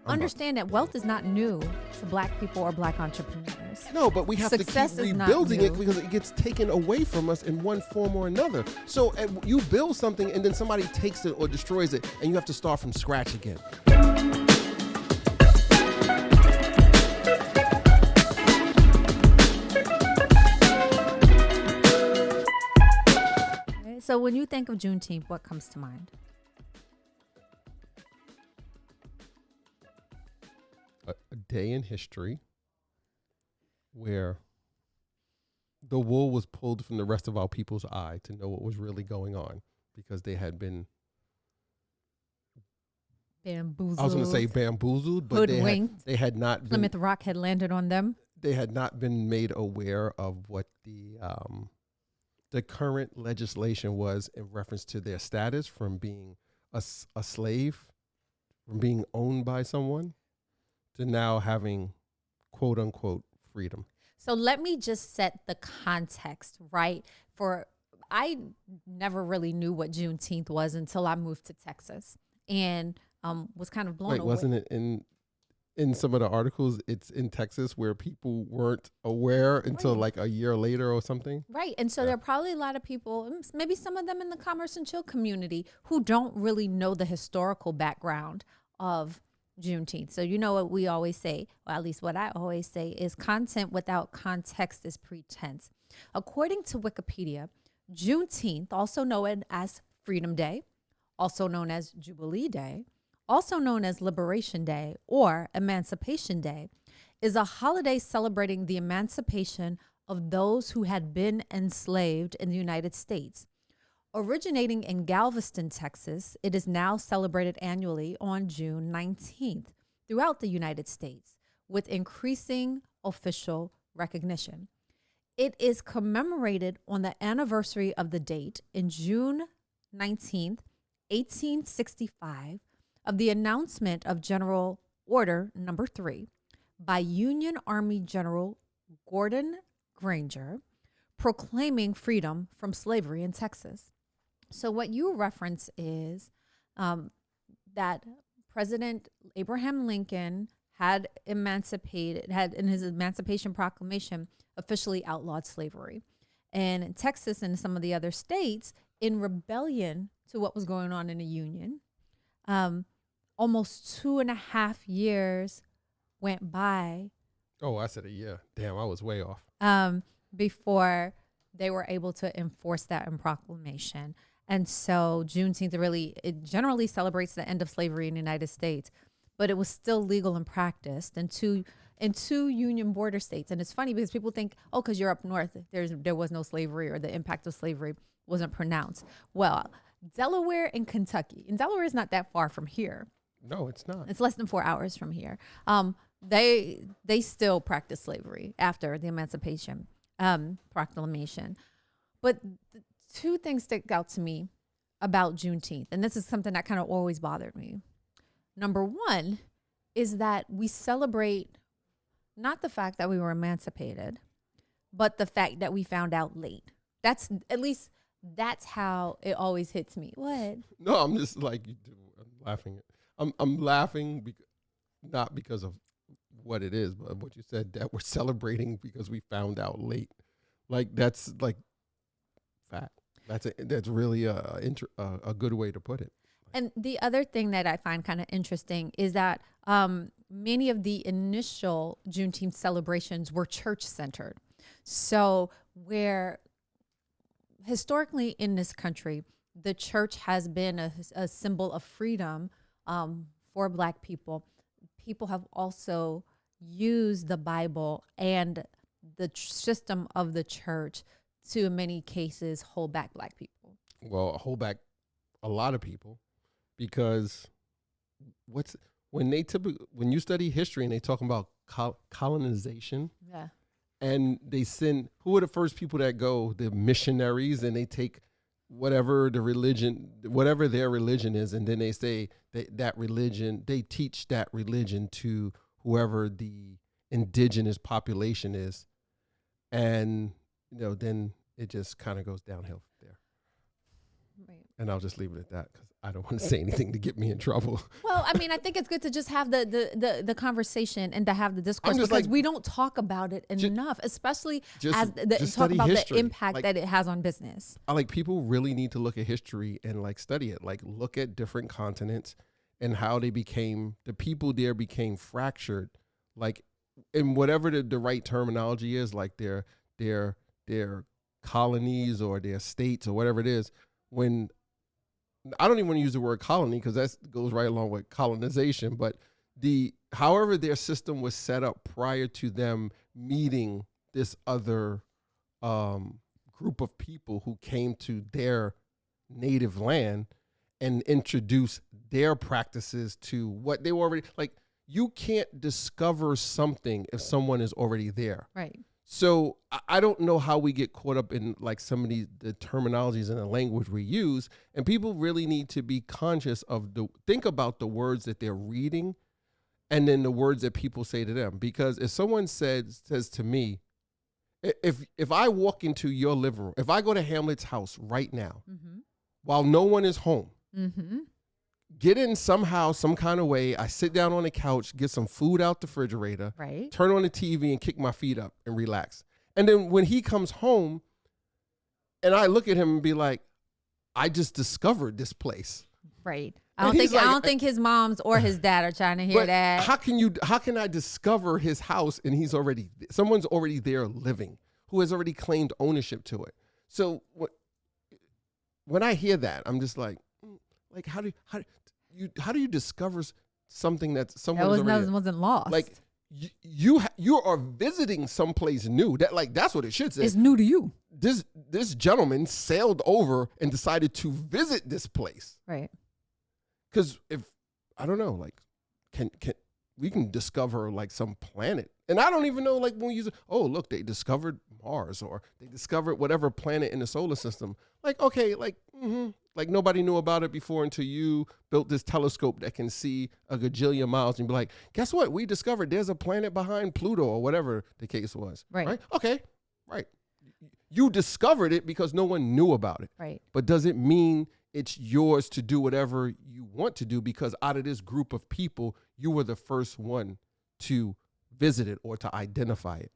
understand that wealth is not new to Black people or Black entrepreneurs. No, but we have Success to keep is not rebuilding it new. because it gets taken away from us in one form or another. So you build something and then somebody takes it or destroys it, and you have to start from scratch again. Okay, so when you think of Juneteenth, what comes to mind? A day in history where the wool was pulled from the rest of our people's eye to know what was really going on, because they had been Bamboozled. I was going to say bamboozled, but Hoodwinked. they had not been, Plymouth Rock had landed on them. they had not been made aware of what the current legislation was in reference to their status from being a slave, from being owned by someone, to now having quote unquote freedom. So let me just set the context, right? I never really knew what Juneteenth was until I moved to Texas, and was kind of blown away. Wait, wasn't it in some of the articles? It's in Texas where people weren't aware until like a year later or something. Right. And so there are probably a lot of people, maybe some of them in the Commerce and Chill community, who don't really know the historical background of Juneteenth. So you know what we always say, or at least what I always say, is content without context is pretense. According to Wikipedia, Juneteenth, also known as Freedom Day, also known as Jubilee Day, also known as Liberation Day or Emancipation Day, is a holiday celebrating the emancipation of those who had been enslaved in the United States. Originating in Galveston, Texas, it is now celebrated annually on June 19th throughout the United States with increasing official recognition. It is commemorated on the anniversary of the date in June 19th, 1865, of the announcement of General Order No. 3 by Union Army General Gordon Granger, proclaiming freedom from slavery in Texas. So what you reference is that President Abraham Lincoln had in his Emancipation Proclamation officially outlawed slavery. And Texas and some of the other states, in rebellion to what was going on in the Union, almost 2.5 years went by. Oh, I said a year. Damn, I was way off. Before they were able to enforce that in proclamation. And so Juneteenth it generally celebrates the end of slavery in the United States, but it was still legal and practiced in two Union border states. And it's funny because people think, oh, because you're up north, there was no slavery or the impact of slavery wasn't pronounced. Well, Delaware and Kentucky, and Delaware is not that far from here. No, it's not. It's less than 4 hours from here. They still practice slavery after the Emancipation Proclamation. But two things stick out to me about Juneteenth, and this is something that kind of always bothered me. Number one is that we celebrate not the fact that we were emancipated, but the fact that we found out late. That's how it always hits me. What? No, I'm just like you do. I'm laughing. I'm laughing not because of what it is, but what you said, that we're celebrating because we found out late. Like that's like fact. That's really a good way to put it. And the other thing that I find kind of interesting is that many of the initial Juneteenth celebrations were church-centered. So where historically in this country, the church has been a symbol of freedom for Black people. People have also used the Bible and the system of the church to, in many cases, hold back Black people. Well, hold back a lot of people, because when you study history and they talk about colonization, yeah, and they send, who are the first people that go? The missionaries, and they take whatever their religion is, and then they say they teach that religion to whoever the indigenous population is, and then it just kind of goes downhill there. right. And I'll just leave it at that, because I don't want to say anything to get me in trouble. Well, I mean, I think it's good to just have the conversation and to have the discourse because like, we don't talk about it enough, especially as just talk about history. the impact that it has on business. Like people really need to look at history and like study it. Like look at different continents and how they became, the people there became fractured. Like, and whatever the right terminology is, like their colonies or their states or whatever it is. When I don't even want to use the word colony because that goes right along with colonization, but however their system was set up prior to them meeting this other group of people who came to their native land and introduced their practices to what they were already like. You can't discover something if someone is already there. Right. So I don't know how we get caught up in like some of the terminologies and the language we use. And people really need to be conscious of think about the words that they're reading and then the words that people say to them. Because if someone says to me, if I walk into your living room, if I go to Hamlet's house right now, while no one is home, get in somehow, some kind of way. I sit down on the couch, get some food out the refrigerator, right, turn on the TV and kick my feet up and relax. And then when he comes home and I look at him and be like, I just discovered this place. Right. I don't think his moms or his dad are trying to hear that. How can I discover his house and someone's already there living who has already claimed ownership to it. So when I hear that, I'm just like how do you discover something that someone wasn't lost? Like you are visiting someplace new. That's what it should say. It's new to you. This gentleman sailed over and decided to visit this place. Right. Because if I don't know, like can we can discover like some planet, and I don't even know like when we use it. Oh, look, they discovered Mars or they discovered whatever planet in the solar system. Like okay, like nobody knew about it before until you built this telescope that can see a gajillion miles and be like, guess what? We discovered there's a planet behind Pluto or whatever the case was. Right. Okay. Right. You discovered it because no one knew about it. Right. But does it mean it's yours to do whatever you want to do because out of this group of people, you were the first one to visit it or to identify it?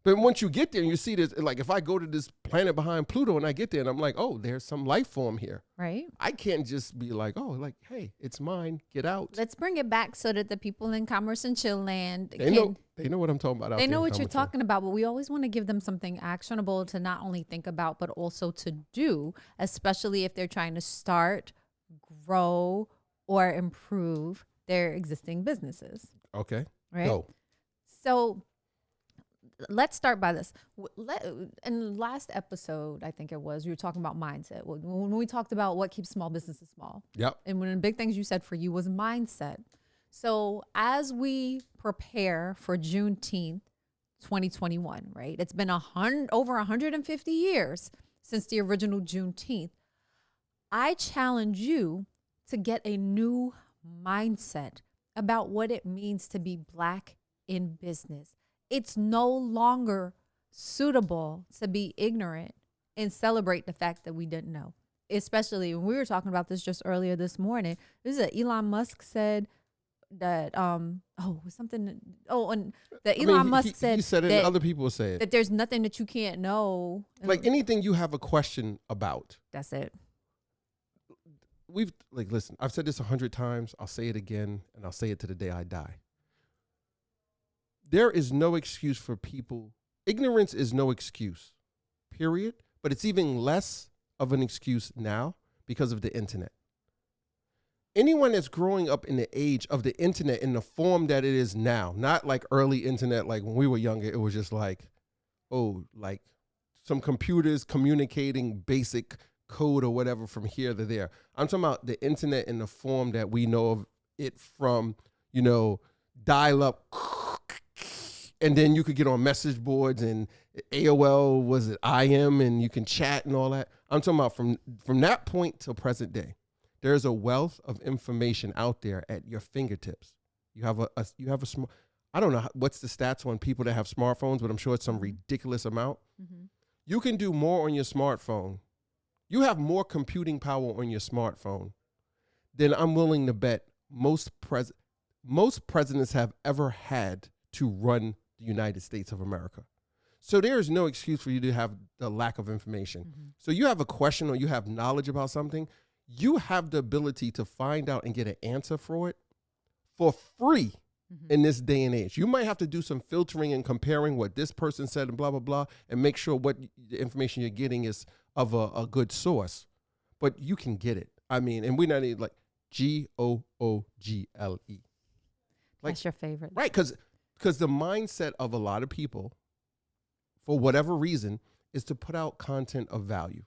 But once you get there and you see this, like if I go to this planet behind Pluto and I get there and I'm like, oh, there's some life form here. Right. I can't just be like, oh, like, hey, it's mine. Get out. Let's bring it back so that the people in Commerce and Chill Land they know what I'm talking about. They know what you're talking about, but we always want to give them something actionable to not only think about, but also to do, especially if they're trying to start, grow, or improve their existing businesses. Okay. Right. Go. So let's start by this. In the last episode, I think it was, we were talking about mindset. When we talked about what keeps small businesses small. Yep. And one of the big things you said for you was mindset. So as we prepare for Juneteenth 2021, right? It's been over 150 years since the original Juneteenth. I challenge you to get a new mindset about what it means to be Black in business. It's no longer suitable to be ignorant and celebrate the fact that we didn't know. Especially when we were talking about this just earlier this morning. This is Elon Musk said that Elon Musk said he said it, that, and other people say it. That there's nothing that you can't know. Like anything you have a question about. That's it. Listen, I've said this 100 times. I'll say it again, and I'll say it to the day I die. There is no excuse for people. Ignorance is no excuse, period. But it's even less of an excuse now because of the internet. Anyone that's growing up in the age of the internet in the form that it is now, not like early internet, like when we were younger, it was just like, oh, like some computers communicating basic code or whatever from here to there. I'm talking about the internet in the form that we know of it from, dial up. And then you could get on message boards and AOL, was it IM, and you can chat and all that. I'm talking about from that point till present day. There's a wealth of information out there at your fingertips. You have a smart. I don't know what's the stats on people that have smartphones, but I'm sure it's some ridiculous amount. Mm-hmm. You can do more on your smartphone. You have more computing power on your smartphone then I'm willing to bet most presidents have ever had to run the United States of America. So there is no excuse for you to have the lack of information. Mm-hmm. So you have a question or you have knowledge about something, you have the ability to find out and get an answer for it for free in this day and age. You might have to do some filtering and comparing what this person said and blah, blah, blah, and make sure what the information you're getting is of a good source. But you can get it. I mean, and we're not even like Google. That's your favorite. Right, because the mindset of a lot of people, for whatever reason, is to put out content of value,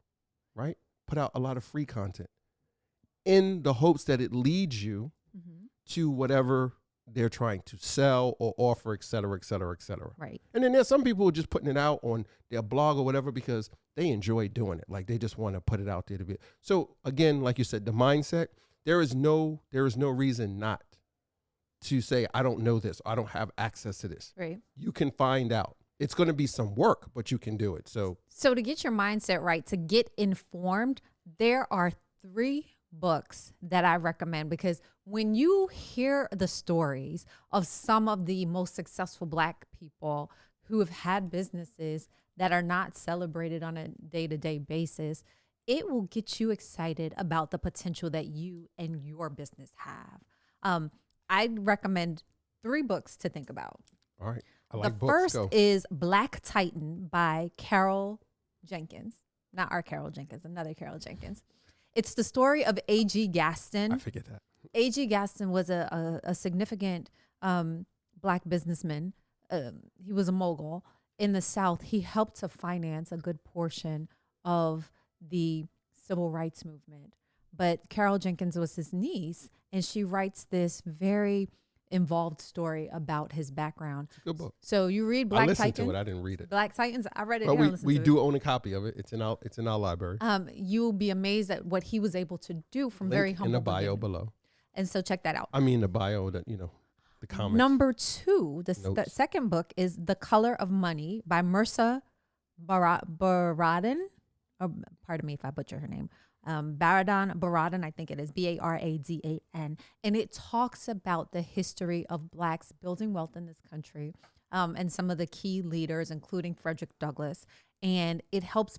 right? Put out a lot of free content in the hopes that it leads you to whatever they're trying to sell or offer, et cetera, et cetera, et cetera. Right. And then there's some people who are just putting it out on their blog or whatever because they enjoy doing it. Like they just want to put it out there to be. So again, like you said, the mindset, there is no reason not to say, I don't know this. I don't have access to this. Right. You can find out. It's going to be some work, but you can do it. So to get your mindset right, to get informed, there are 3 books that I recommend, because when you hear the stories of some of the most successful Black people who have had businesses that are not celebrated on a day-to-day basis, it will get you excited about the potential that you and your business have. I'd recommend 3 books to think about. all right. I like The books. first Go. is Black Titan by Carol Jenkins. Not our Carol Jenkins, another Carol Jenkins. It's the story of A.G. Gaston. I forget that. A.G. Gaston was a significant Black businessman. He was a mogul in the South. He helped to finance a good portion of the civil rights movement. But Carol Jenkins was his niece, and she writes this very involved story about his background. It's a good book. So you read I Black listened Titan. to it. I didn't read it. Black Titans. I read it. But and I listened we to it. do own a copy of it. It's in our library. You'll be amazed at what he was able to do from very Link humble in the bio beginning. below. And so check that out. I mean the bio that the comments. Number 2, the Notes. second book is The Color of Money by Mirza Baradan. Or, pardon me if I butcher her name. Baradan, I think it is Baradan. And it talks about the history of Blacks building wealth in this country, and some of the key leaders, including Frederick Douglass. And it helps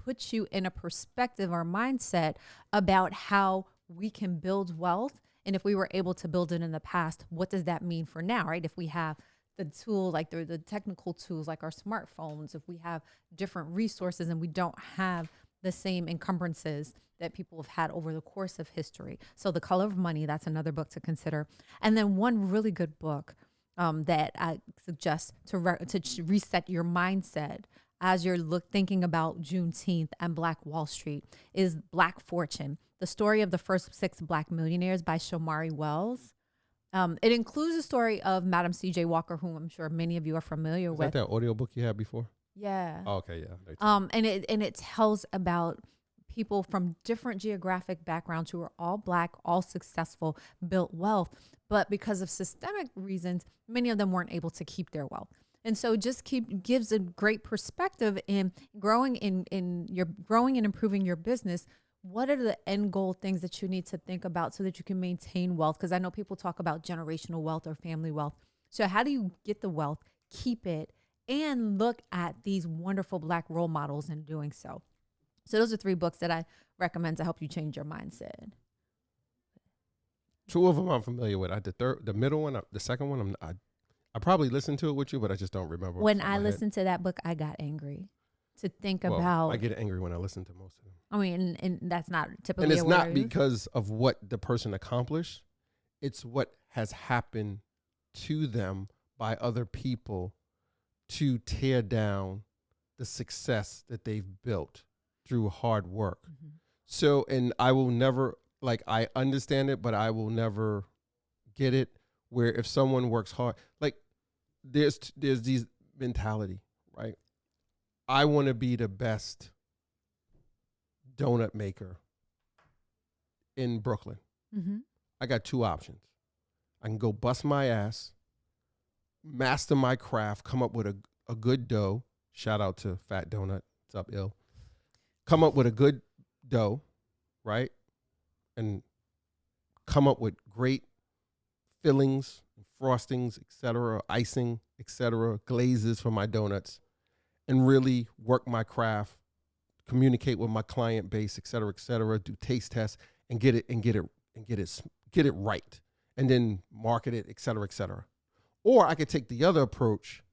put you in a perspective or mindset about how we can build wealth. And if we were able to build it in the past, what does that mean for now, right? If we have the tools, like the technical tools, like our smartphones, if we have different resources and we don't have the same encumbrances that people have had over the course of history. So The Color of Money, that's another book to consider. And then one really good book that I suggest to reset your mindset as you're thinking about Juneteenth and Black Wall Street is Black Fortune, the story of the first 6 Black millionaires by Shomari Wells. It includes the story of Madam C.J. Walker, whom I'm sure many of you are familiar Is with. that audiobook you had before? Yeah. Oh, okay, yeah. And it tells about people from different geographic backgrounds who are all Black, all successful, built wealth, but because of systemic reasons, many of them weren't able to keep their wealth. And so just gives a great perspective in growing and improving your business. What are the end goal things that you need to think about so that you can maintain wealth? Because I know people talk about generational wealth or family wealth. So how do you get the wealth, keep it, and look at these wonderful Black role models in doing so? So those are 3 books that I recommend to help you change your mindset. 2 of them I'm familiar with. The middle one, the second one, I probably listened to it with you, but I just don't remember. When I listened to that book, I got angry to think about. I get angry when I listen to most of them. I mean, and that's not typically. And it's a word not I use. because of what the person accomplished. It's what has happened to them by other people to tear down the success that they've built through hard work. Mm-hmm. So, and I will never, I understand it, but I will never get it where if someone works hard, there's these mentality, right? I want to be the best donut maker in Brooklyn. Mm-hmm. I got 2 options. I can go bust my ass, master my craft, come up with a good dough. Shout out to Fat Donut. What's up, ill? Come up with a good dough, right? And come up with great fillings, frostings, etc., icing, etc., glazes for my donuts, and really work my craft, communicate with my client base, etc., do taste tests, and get it right, and then market it, etc. Or I could take the other approach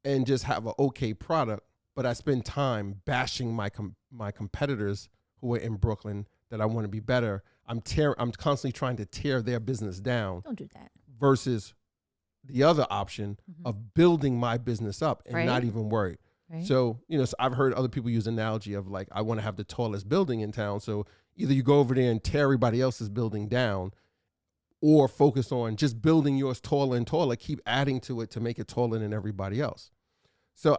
and just have an okay product, but I spend time bashing my competitors who are in Brooklyn that I want to be better. I'm constantly trying to tear their business down. Don't do that. Versus the other option of building my business up and not even worried. Right. So, so I've heard other people use analogy of like, I want to have the tallest building in town. So either you go over there and tear everybody else's building down, or focus on just building yours taller and taller, keep adding to it to make it taller than everybody else. So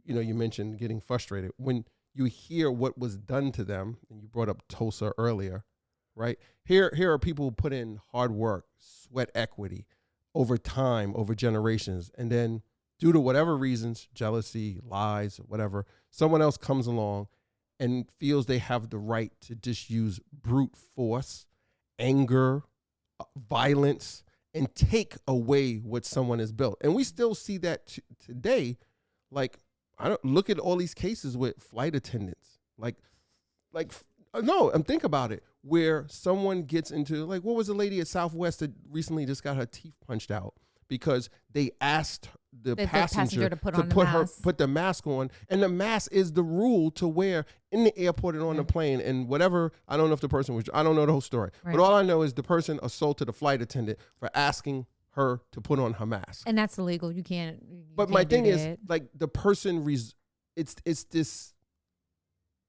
you mentioned getting frustrated. When you hear what was done to them, and you brought up Tulsa earlier, right? Here are people who put in hard work, sweat equity, over time, over generations, and then due to whatever reasons, jealousy, lies, whatever, someone else comes along and feels they have the right to just use brute force, anger, violence, and take away what someone has built. And we still see that today. Like, I don't look at all these cases with flight attendants. Think about it, where someone gets into, like, what was the lady at Southwest that recently just got her teeth punched out because they asked the passenger to put the mask on, and the mask is the rule to wear in the airport and on the plane and whatever. I don't know if the person was, I don't know the whole story, but all I know is the person assaulted a flight attendant for asking her to put on her mask, and that's illegal. You can't. But my thing is, like, the person it's this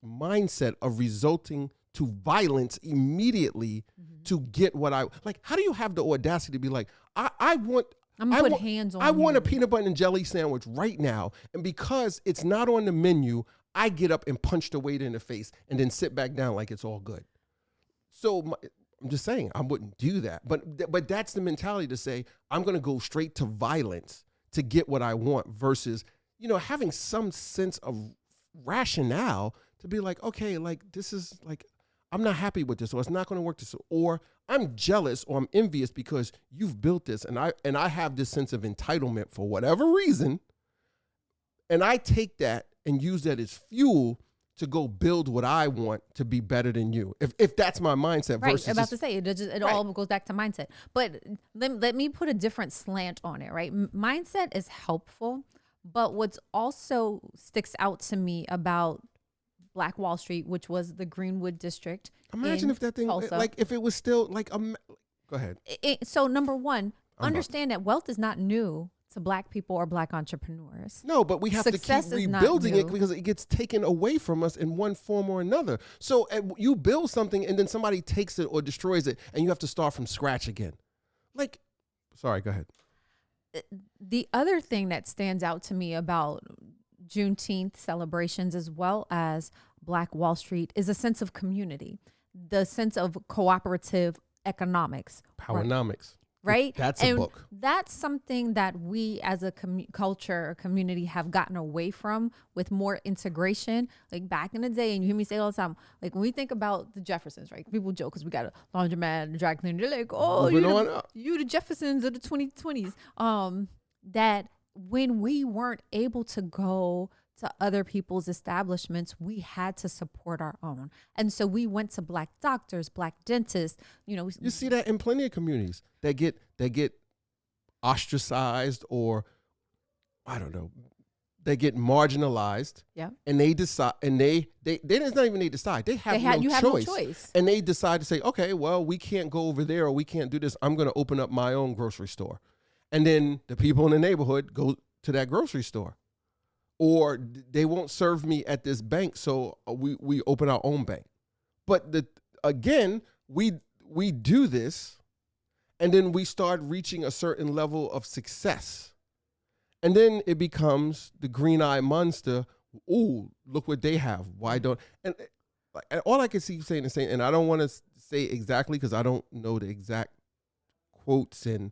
mindset of resulting to violence immediately to get what I like. How do you have the audacity to be like, I want a peanut butter and jelly sandwich right now, and because it's not on the menu, I get up and punch the waiter in the face and then sit back down like it's all good. So I'm just saying, I wouldn't do that. But that's the mentality to say, I'm going to go straight to violence to get what I want versus, having some sense of rationale to be like, okay, like, this is like, I'm not happy with this, or it's not going to work this, or I'm jealous or I'm envious because you've built this, and I have this sense of entitlement for whatever reason, and I take that and use that as fuel to go build what I want to be better than you. If that's my mindset, right? Versus About to say it all goes back to mindset. But let me put a different slant on it. Right, mindset is helpful, but what's also sticks out to me about Black Wall Street, which was the Greenwood district. Imagine if that thing, Tulsa, like, if it was still like go ahead. So number one, understand that wealth is not new to Black people or Black entrepreneurs. No, but we have to keep rebuilding it because it gets taken away from us in one form or another. So you build something and then somebody takes it or destroys it, and you have to start from scratch again. Like, sorry, go ahead. The other thing that stands out to me about Juneteenth celebrations as well as Black Wall Street is a sense of community, the sense of cooperative economics. Powernomics. Right? That's a book. That's something that we as a culture or community have gotten away from with more integration. Like back in the day, and you hear me say all the time, like when we think about the Jeffersons, right? People joke because we got a laundromat and a dry cleaner. They're like, oh, you the Jeffersons of the 2020s. That when we weren't able to go to other people's establishments, we had to support our own. And so we went to Black doctors, Black dentists, You see that in plenty of communities that get ostracized, or I don't know, they get marginalized. Yeah. And they decide, and they it's not even they decide. They have no choice. And they decide to say, okay, well, we can't go over there, or we can't do this. I'm going to open up my own grocery store. And then the people in the neighborhood go to that grocery store. Or they won't serve me at this bank, so we open our own bank. But we do this, and then we start reaching a certain level of success. And then it becomes the green-eyed monster. Ooh, look what they have. Why don't... And all I can see saying is saying, and I don't want to say exactly because I don't know the exact quotes and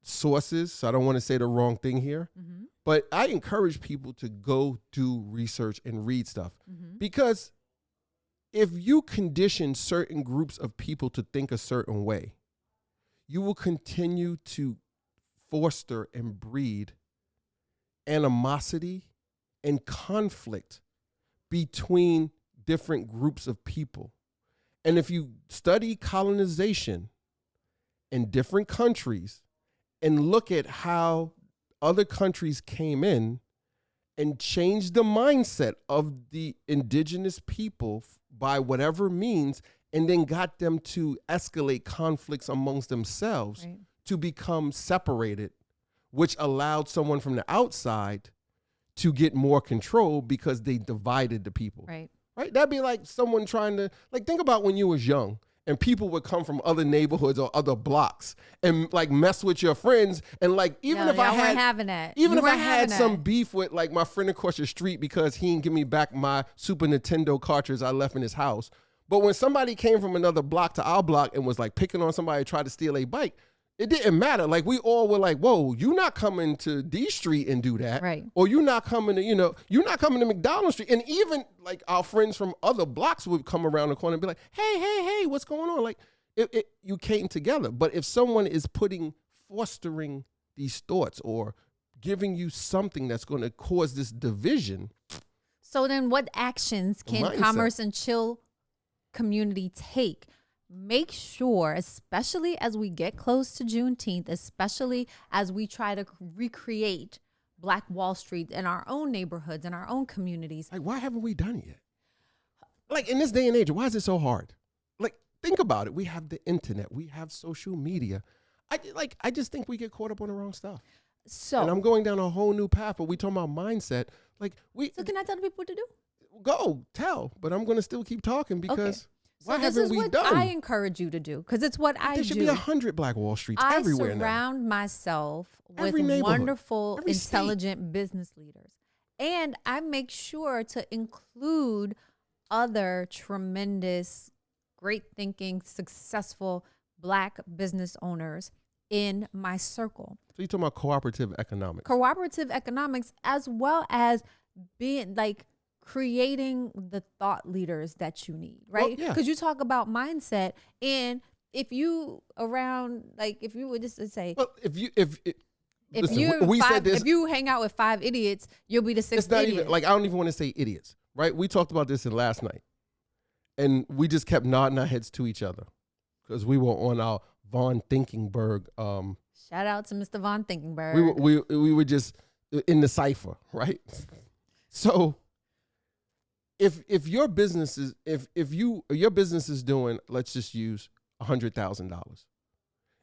sources, so I don't want to say the wrong thing here. Mm-hmm. But I encourage people to go do research and read stuff, because if you condition certain groups of people to think a certain way, you will continue to foster and breed animosity and conflict between different groups of people. And if you study colonization in different countries and look at how other countries came in and changed the mindset of the indigenous people by whatever means, and then got them to escalate conflicts amongst themselves, right, to become separated, which allowed someone from the outside to get more control because they divided the people. Right. Right? That'd be like someone trying to, like, think about when you was young and people would come from other neighborhoods or other blocks and like mess with your friends. And like, even if I had some beef with like my friend across the street because he didn't give me back my Super Nintendo cartridge I left in his house. But when somebody came from another block to our block and was like picking on somebody who tried to steal a bike, it didn't matter. Like, we all were like, whoa, you not coming to D Street and do that. Right. Or you're not coming to, you're not coming to McDonald Street. And even like our friends from other blocks would come around the corner and be like, hey, what's going on? Like, you came together. But if someone is fostering these thoughts or giving you something that's going to cause this division. So then what actions can Commerce and Chill community take? Make sure, especially as we get close to Juneteenth, especially as we try to recreate Black Wall Street in our own neighborhoods, in our own communities. Like, why haven't we done it yet? Like, in this day and age, why is it so hard? Like, think about it. We have the internet. We have social media. I just think we get caught up on the wrong stuff. And I'm going down a whole new path, but we talking about mindset. So can I tell the people what to do? Go, tell. But I'm going to still keep talking because... Okay. So this is what I encourage you to do, because it's what I do. There should be 100 Black Wall Streets everywhere now. I surround myself with wonderful, intelligent business leaders. And I make sure to include other tremendous, great thinking, successful Black business owners in my circle. So you're talking about cooperative economics. Cooperative economics, as well as being like creating the thought leaders that you need, right? Because you talk about mindset, and if you would just say, well, if you hang out with 5 idiots, you'll be the 6th idiot. Even like, I don't even want to say idiots, right? We talked about this in last night, and we just kept nodding our heads to each other because we were on our Von Thinkenberg. Shout out to Mr. Von Thinkenberg. We were just in the cipher, right? So if your business is your business is doing, let's just use $100,000,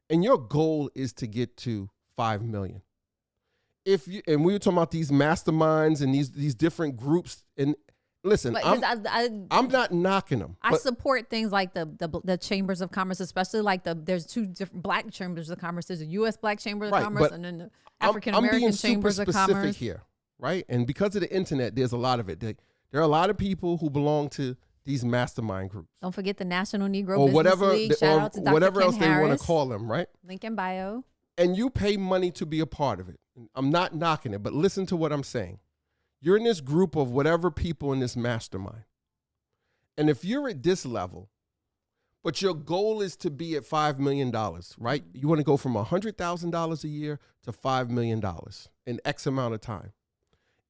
and your goal is to get to 5 million. And we were talking about these masterminds and these different groups, and listen, I'm not knocking them. I support things like the chambers of commerce, especially like there's 2 different Black chambers of commerce. There's a U.S. Black Chamber of Commerce, and then the African American chambers of commerce. I'm being super specific here, right? And because of the internet, there's a lot of it. There are a lot of people who belong to these mastermind groups. Don't forget the National Negro Business League. Shout out to Dr. Whatever Ken else Harris. they want to call them, right? Link in bio. And you pay money to be a part of it. I'm not knocking it, but listen to what I'm saying. You're in this group of whatever people in this mastermind. And if you're at this level, but your goal is to be at $5 million, right? You want to go from $100,000 a year to $5 million in X amount of time.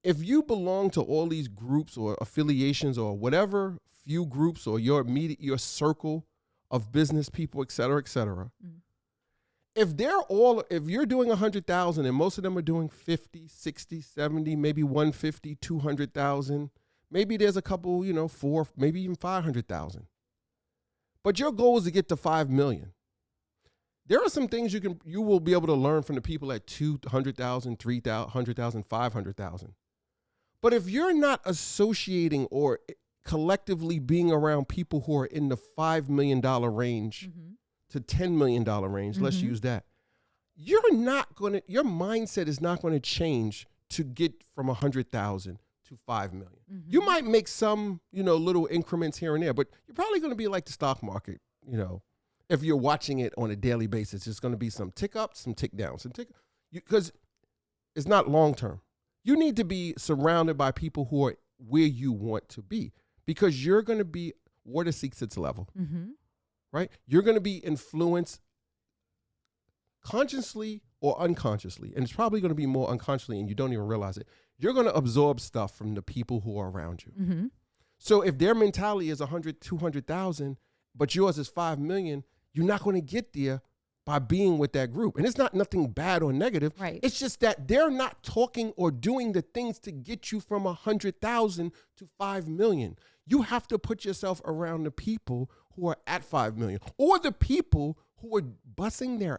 If you belong to all these groups or affiliations or whatever few groups or your circle of business people, et cetera, if you're doing 100,000 and most of them are doing 50, 60, 70, maybe 150, 200,000, maybe there's a couple, 4, maybe even 500,000. But your goal is to get to 5 million. There are some things you will be able to learn from the people at 200,000, 300,000, 100,000, 500,000. But if you're not associating or collectively being around people who are in the $5 million range to $10 million range, let's use that, your mindset is not going to change to get from 100,000 to 5 million. You might make some, little increments here and there, but you're probably going to be like the stock market, if you're watching it on a daily basis. It's going to be some tick up, some tick down, because it's not long term. You need to be surrounded by people who are where you want to be, because you're going to be water seeks its level, Mm-hmm. right? You're going to be influenced consciously or unconsciously, and it's probably going to be more unconsciously, and you don't even realize it. You're going to absorb stuff from the people who are around you. Mm-hmm. So if their mentality is 100, 200,000, but yours is 5 million, you're not going to get there by being with that group. And it's not nothing bad or negative. Right. It's just that they're not talking or doing the things to get you from 100,000 to 5 million. You have to put yourself around the people who are at 5 million, or the people who are busting their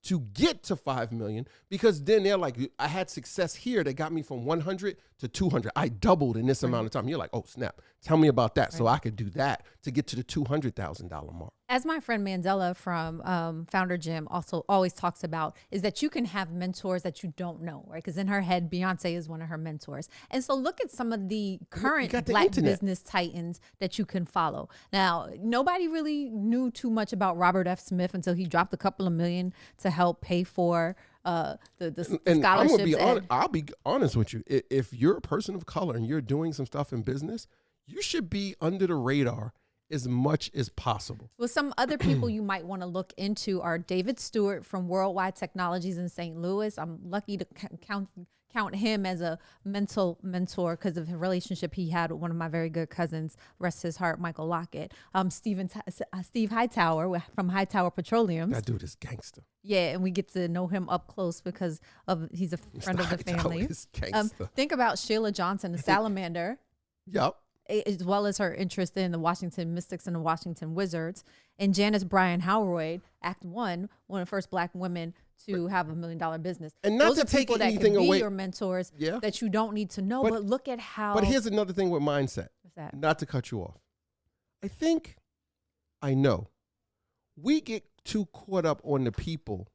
to get to 5 million, because then they're like, I had success here that got me from 100 to 200. I doubled in this amount of time. You're like, oh, snap. Tell me about that. So I could do that to get to the $200,000 mark. As my friend Mandela from Founder Jim also always talks about, is that you can have mentors that you don't know, right? Because in her head, Beyonce is one of her mentors. And so look at some of the current Black business titans that you can follow. Now, nobody really knew too much about Robert F. Smith until he dropped a couple of million to help pay for the scholarships. I'll be honest with you. If you're a person of color and you're doing some stuff in business, you should be under the radar as much as possible. Well, some other people you might want to look into are David Stewart from Worldwide Technologies in St. Louis. I'm lucky to count him as a mentor because of the relationship he had with one of my very good cousins, rest his heart, Michael Lockett. Steve Hightower from Hightower Petroleum. That dude is gangster. Yeah, and we get to know him up close because he's a friend of the family. Think about Sheila Johnson, the salamander. Yep. As well as her interest in the Washington Mystics and the Washington Wizards. And Janice Bryan Howard, Act One of the first Black women to have $1 million business. And not Those to are take people that anything can be away. your mentors that you don't need to know. But look at how. But here's another thing with mindset. What's that? Not to cut you off. I know we get too caught up on the people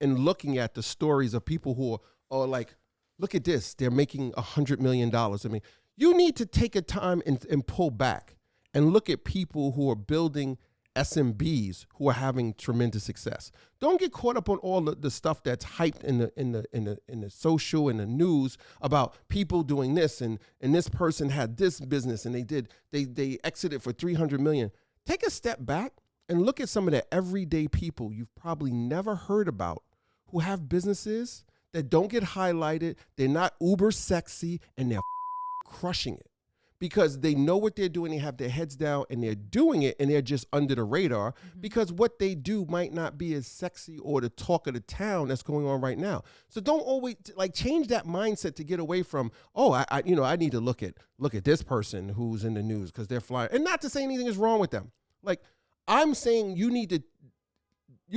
and looking at the stories of people who are like, look at this, they're making $100 million. I mean, you need to take a time and pull back and look at people who are building SMBs who are having tremendous success. Don't get caught up on all the stuff that's hyped in the social and the news about people doing this and this person had this business and they exited for 300 million. Take a step back and look at some of the everyday people you've probably never heard about who have businesses that don't get highlighted. They're not uber sexy and they're crushing it because they know what they're doing. They have their heads down and they're doing it and they're just under the radar because what they do might not be as sexy or the talk of the town that's going on right now. So don't always change that mindset to get away from, I need to look at this person who's in the news because they're flying. And not to say anything is wrong with them. Like I'm saying you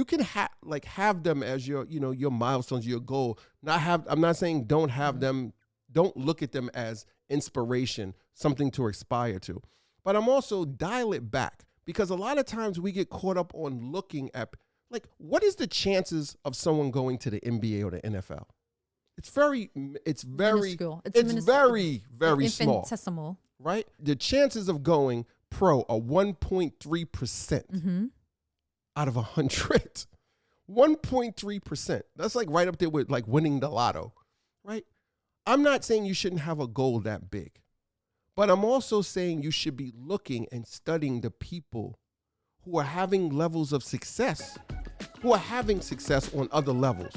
can have them as your milestones, your goal. I'm not saying don't have them. Don't look at them as inspiration, something to aspire to. But I'm also dial it back because a lot of times we get caught up on looking at what is the chances of someone going to the NBA or the NFL? It's very minuscule. Very small, right? The chances of going pro are 1.3% out of 100. 1.3%. That's right up there with winning the lotto, right? I'm not saying you shouldn't have a goal that big, but I'm also saying you should be looking and studying the people who are having levels of success, who are having success on other levels.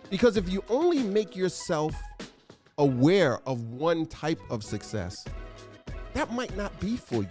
Because if you only make yourself aware of one type of success, that might not be for you.